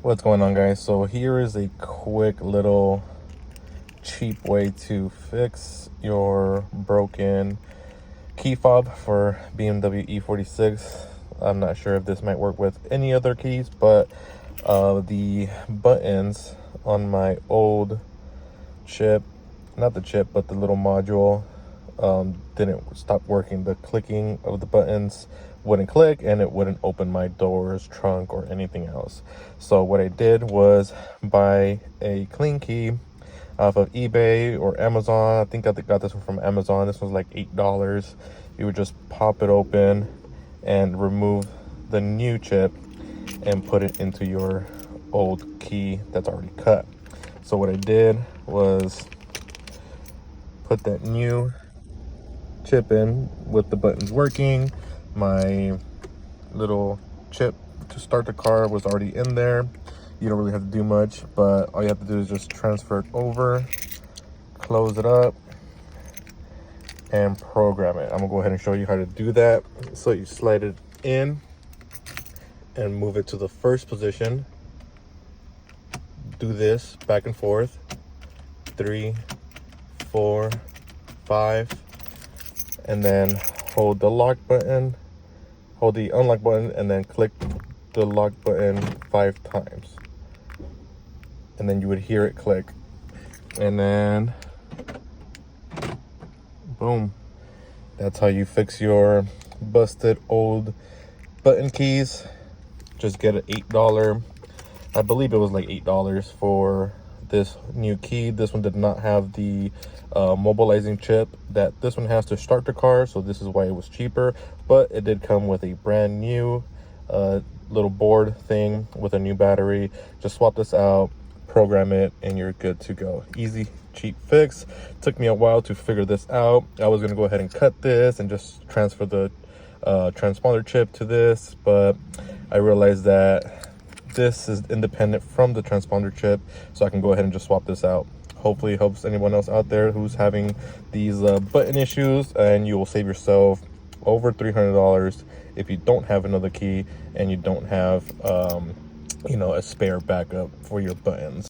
What's going on, guys? So here is a quick little cheap way to fix your broken key fob for BMW E46. I'm not sure if this might work with any other keys, but the buttons on my old chip, not the chip but the little module, didn't stop working. The clicking of the buttons wouldn't click, and it wouldn't open my doors, trunk, or anything else. So what I did was buy a clean key off of eBay or Amazon. I think I got this one from Amazon. This was like $8. You would just pop it open and remove the new chip and put it into your old key that's already cut. So what I did was put that new chip in with the buttons working. My little chip to start the car was already in there. You don't really have to do much, but all you have to do is just transfer it over, close it up, and program it. I'm gonna go ahead and show you how to do that. So you slide it in and move it to the first position. Do this back and forth, 3, 4, 5, and then hold the lock button, hold the unlock button, and then click the lock button 5 times. And then you would hear it click. And then, boom. That's how you fix your busted old button keys. Just get an $8, I believe it was like $8 for this new key. This one did not have the mobilizing chip that this one has to start the car, so this is why it was cheaper. But it did come with a brand new little board thing with a new battery. Just swap this out, program it, and you're good to go. Easy, cheap fix. Took me a while to figure this out. I was gonna go ahead and cut this and just transfer the transponder chip to this, but I realized that this is independent from the transponder chip, so I can go ahead and just swap this out. Hopefully it helps anyone else out there who's having these button issues, and you will save yourself over $300 if you don't have another key and you don't have a spare backup for your buttons.